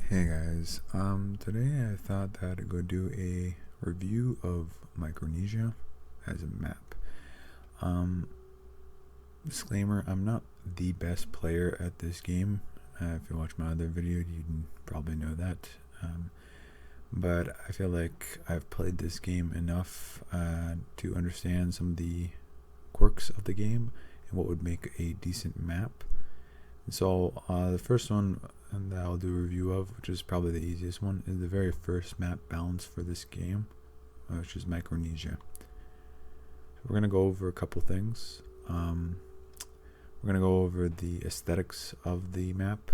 Hey guys, today I thought that I'd go do a review of Micronesia as a map. Um, Disclaimer, I'm not the best player at this game. If you watch my other video, you'd probably know that. But I feel like I've played this game enough to understand some of the quirks of the game and what would make a decent map. So the first one that I'll do a review of, which is probably the easiest one, is the very first map balance for this game, which is Micronesia. We're going to go over a couple things. We're going to go over the aesthetics of the map,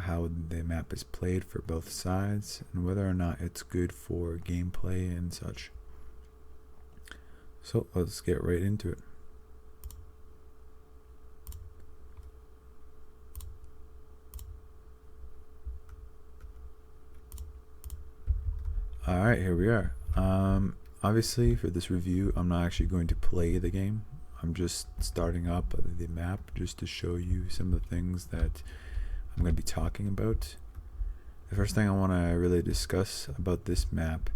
how the map is played for both sides, and whether or not it's good for gameplay and such. So let's get right into it. Alright, here we are. Obviously, for this review, I'm not actually going to play the game. I'm just starting up the map just to show you some of the things that I'm going to be talking about. The first thing I want to really discuss about this map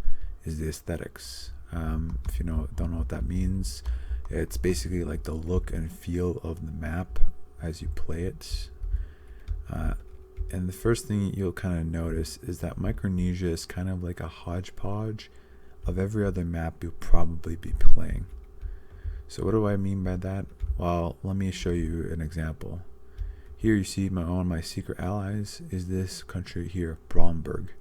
is the aesthetics. If you don't know what that means, it's basically like the look and feel of the map as you play it. And the first thing you'll kind of notice is that Micronesia is kind of like a hodgepodge of every other map you'll probably be playing. So what do I mean by that? Well, let me show you an example. Here you see one of my secret allies is this country here, Bromberg.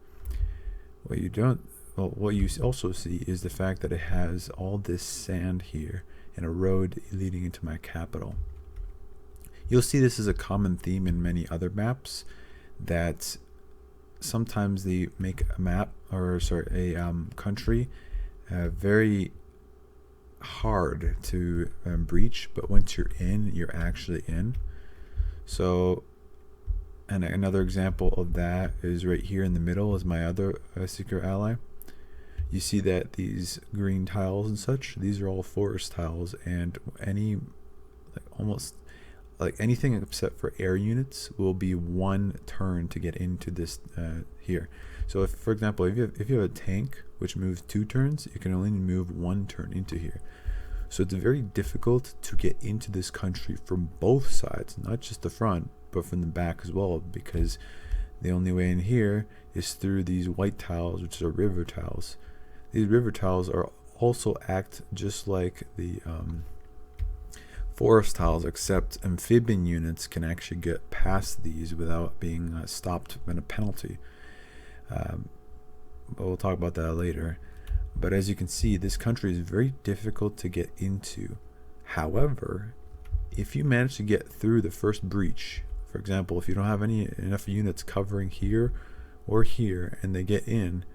What you also see is the fact that it has all this sand here and a road leading into my capital. You'll see this is a common theme in many other maps, that sometimes they make a map a country very hard to breach, but once you're in, you're actually in. So, and another example of that is right here in the middle is my other secret ally. You see that these green tiles and such, these are all forest tiles, and almost anything except for air units will be one turn to get into this here. So if, for example, if you have a tank which moves 2 turns, you can only move 1 turn into here. So it's very difficult to get into this country from both sides, not just the front, but from the back as well, because the only way in here is through these white tiles, which are river tiles. These river tiles are also act just like the forest tiles, except amphibian units can actually get past these without being stopped in a penalty. But we'll talk about that later. But as you can see, this country is very difficult to get into. However, if you manage to get through the first breach, for example, if you don't have enough units covering here or here and they get in,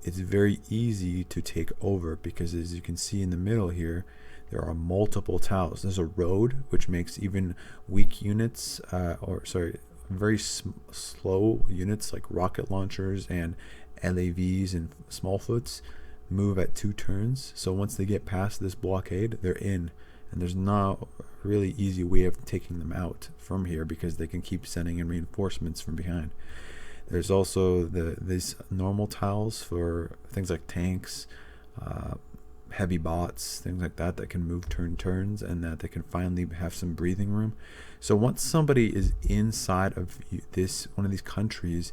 it's very easy to take over, because as you can see in the middle here, there are multiple tiles. There's a road, which makes even weak units, very slow units like rocket launchers and LAVs and smallfoots move at 2 turns. So once they get past this blockade, they're in, and there's not a really easy way of taking them out from here, because they can keep sending in reinforcements from behind. There's also these normal tiles for things like tanks, heavy bots, things like that can move turns, and that they can finally have some breathing room. So once somebody is inside of one of these countries,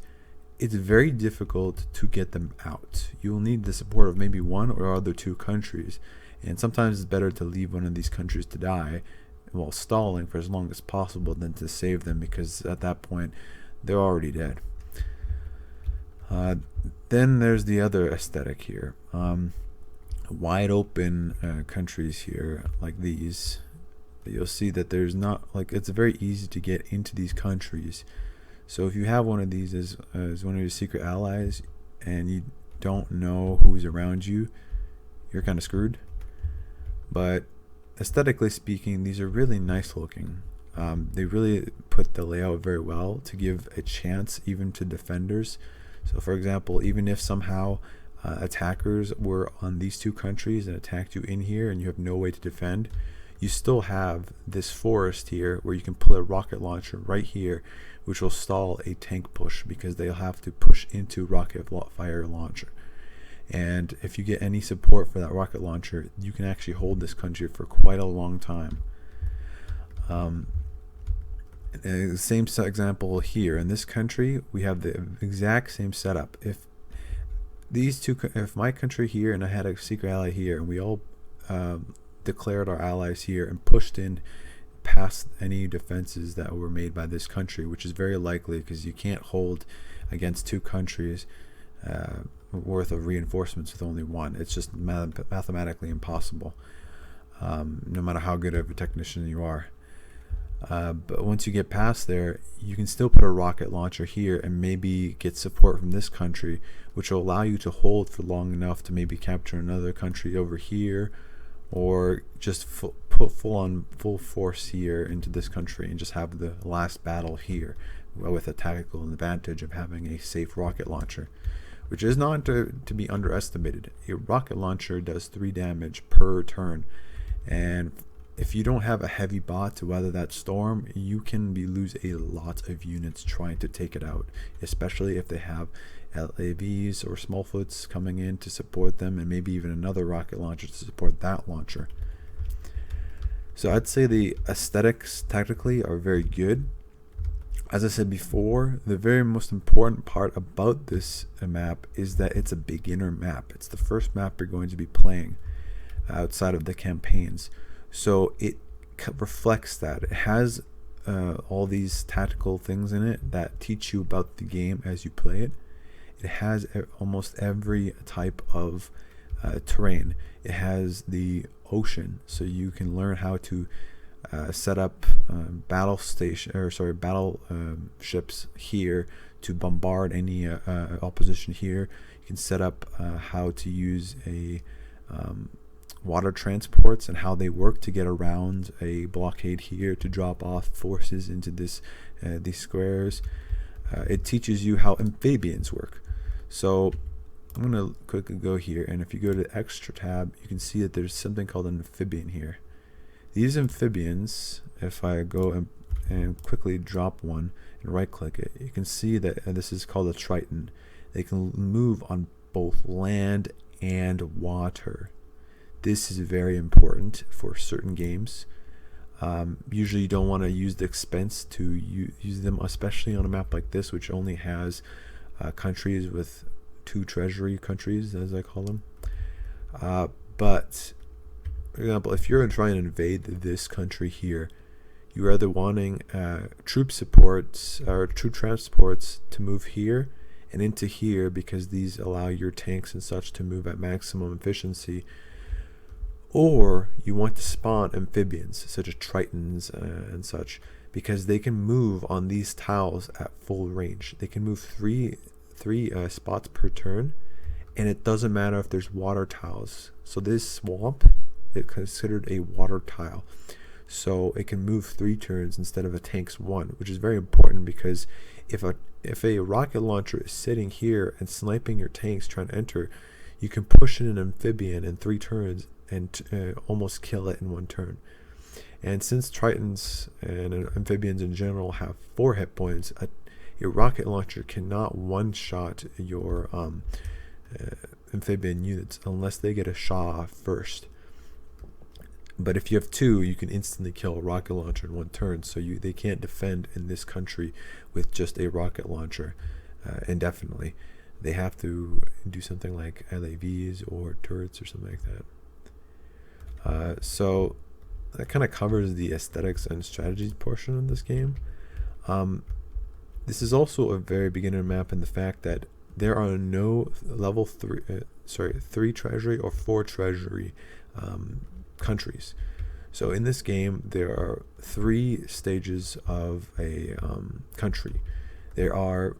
it's very difficult to get them out. You will need the support of maybe 1 or other 2 countries, and sometimes it's better to leave one of these countries to die while stalling for as long as possible than to save them, because at that point they're already dead. Then there's the other aesthetic here. Wide open countries here like these, you'll see that there's not, it's very easy to get into these countries. So if you have one of these as one of your secret allies and you don't know who's around you, you're kind of screwed. But aesthetically speaking, these are really nice looking. They really put the layout very well to give a chance even to defenders. So for example, even if somehow attackers were on these 2 countries and attacked you in here and you have no way to defend, you still have this forest here where you can put a rocket launcher right here, which will stall a tank push because they'll have to push into rocket fire launcher. And if you get any support for that rocket launcher, you can actually hold this country for quite a long time. Same example here. In this country, we have the exact same setup. If my country here and I had a secret ally here, and we all declared our allies here and pushed in past any defenses that were made by this country, which is very likely because you can't hold against two countries worth of reinforcements with only one. It's just mathematically impossible, no matter how good of a technician you are. But once you get past there, you can still put a rocket launcher here and maybe get support from this country, which will allow you to hold for long enough to maybe capture another country over here, or just put full force here into this country and just have the last battle here with a tactical advantage of having a safe rocket launcher, which is not to be underestimated. A rocket launcher does 3 damage per turn, and if you don't have a heavy bot to weather that storm, you can lose a lot of units trying to take it out, especially if they have LAVs or Smallfoots coming in to support them, and maybe even another rocket launcher to support that launcher. So I'd say the aesthetics tactically are very good. As I said before, the very most important part about this map is that it's a beginner map. It's the first map you're going to be playing outside of the campaigns. So it reflects that. It has all these tactical things in it that teach you about the game as you play it. It has almost every type of terrain. It has the ocean, so you can learn how to set up battle ships here to bombard any opposition here. You can set up how to use a water transports and how they work to get around a blockade here to drop off forces into these squares. It teaches you how amphibians work. So I'm going to quickly go here, and if you go to the extra tab, you can see that there's something called an amphibian here. These amphibians, if I go and quickly drop one and right click it, you can see that this is called a Triton. They can move on both land and water. This is very important for certain games. Usually you don't want to use the expense to use them, especially on a map like this, which only has countries with 2 treasury countries, as I call them. But for example, if you're trying to invade this country here, you're either wanting troop supports or troop transports to move here and into here, because these allow your tanks and such to move at maximum efficiency, or you want to spawn amphibians such as Tritons and such, because they can move on these tiles at full range. They can move three spots per turn, and it doesn't matter if there's water tiles. So this swamp is considered a water tile, so it can move 3 turns instead of a tank's 1, which is very important, because if a rocket launcher is sitting here and sniping your tanks trying to enter, you can push in an amphibian in 3 turns and almost kill it in 1 turn. And since Tritons and amphibians in general have 4 hit points, a rocket launcher cannot one-shot your amphibian units unless they get a shot off first. But if you have 2, you can instantly kill a rocket launcher in 1 turn, so they can't defend in this country with just a rocket launcher indefinitely. They have to do something like LAVs or turrets or something like that. So that kind of covers the aesthetics and strategies portion of this game. This is also a very beginner map in the fact that there are no level 3 treasury or 4 treasury countries. So in this game, there are 3 stages of a country. There are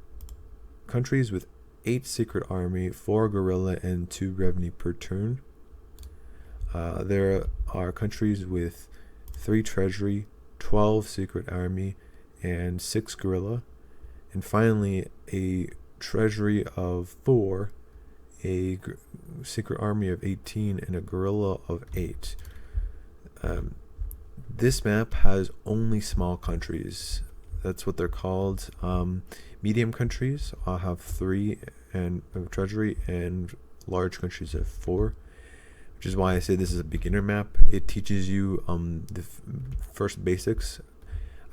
countries with 8 secret army, 4 guerrilla, and 2 revenue per turn. There are countries with 3 treasury, 12 secret army, and 6 guerrilla. And finally, a treasury of 4, a secret army of 18, and a guerrilla of 8. This map has only small countries. That's what they're called. Medium countries I'll have 3 and treasury, and large countries have 4, which is why I say this is a beginner map. It teaches you the first basics.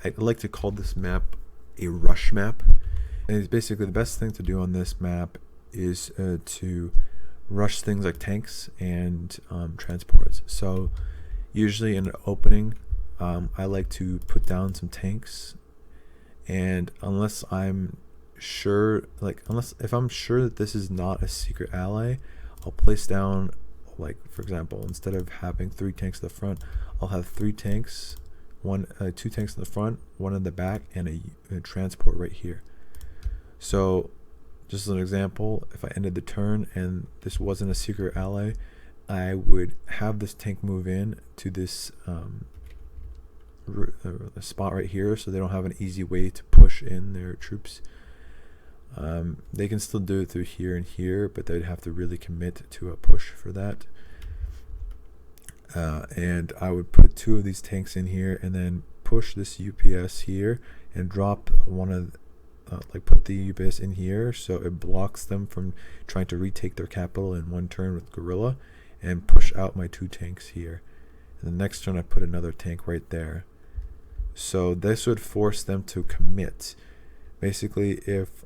I like to call this map a rush map, and it's basically the best thing to do on this map is to rush things like tanks and transports. So usually in an opening, I like to put down some tanks, and unless I'm sure, if I'm sure that this is not a secret ally, I'll place down, like for example, instead of having 3 tanks in the front, I'll have 3 tanks, 2 tanks in the front, 1 in the back, and a transport right here. So just as an example, if I ended the turn and this wasn't a secret ally, I would have this tank move in to this spot right here, so they don't have an easy way to push in their troops. They can still do it through here and here, but they'd have to really commit to a push for that. And I would put 2 of these tanks in here and then push this UPS here and drop one of put the UPS in here so it blocks them from trying to retake their capital in one turn with guerrilla, and push out my 2 tanks here. And the next turn I put another tank right there. So this would force them to commit. Basically, if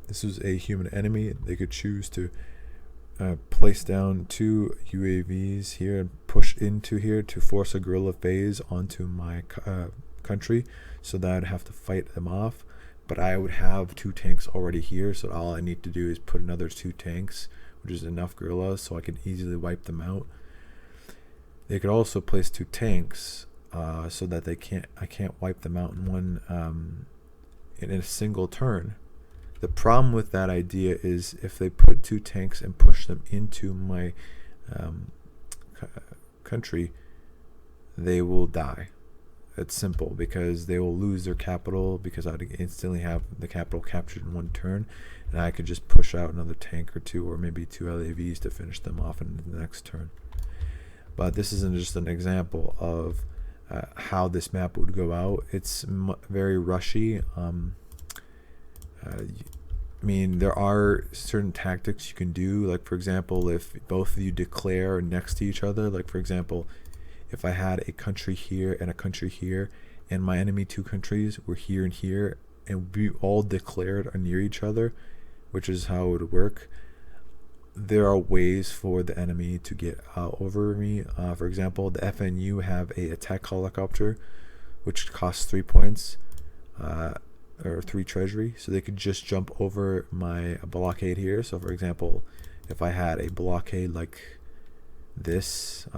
this was a human enemy, they could choose to place down 2 UAVs here and push into here to force a guerrilla phase onto my country, so that I'd have to fight them off. But I would have 2 tanks already here, so all I need to do is put another 2 tanks, which is enough guerrillas, so I can easily wipe them out. They could also place 2 tanks so that I can't wipe them out in a single turn. The problem with that idea is if they put 2 tanks and push them into my country, they will die. It's simple, because they will lose their capital, because I'd instantly have the capital captured in one turn, and I could just push out another tank or 2, or maybe 2 LAVs to finish them off in the next turn. But this isn't just an example of how this map would go out. It's very rushy. I mean, there are certain tactics you can do, like for example, if both of you declare next to each other, like for example, if I had a country here and a country here, and my enemy 2 countries were here and here, and we all declared are near each other, which is how it would work, there are ways for the enemy to get over me. For example, the FNU have a attack helicopter, which costs 3 points, or 3 treasury, so they could just jump over my blockade here. So for example, if I had a blockade like this,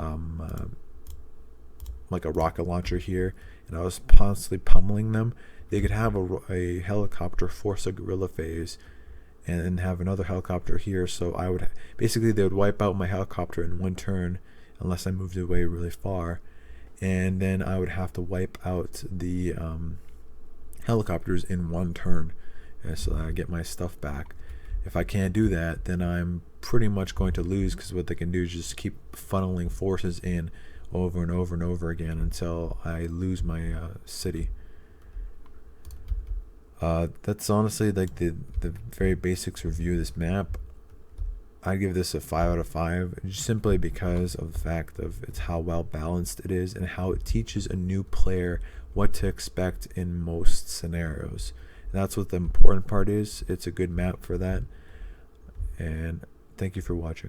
like a rocket launcher here, and I was constantly pummeling them, they could have a helicopter force a guerrilla phase and then have another helicopter here. So I would basically, they would wipe out my helicopter in one turn unless I moved away really far, and then I would have to wipe out the helicopters in one turn so that I get my stuff back. If I can't do that, then I'm pretty much going to lose, because what they can do is just keep funneling forces in over and over and over again until I lose my city. That's honestly like the very basics review of this map. I give this a 5 out of 5, just simply because of the fact of it's how well balanced it is, and how it teaches a new player what to expect in most scenarios. And that's what the important part is. It's a good map for that. And thank you for watching.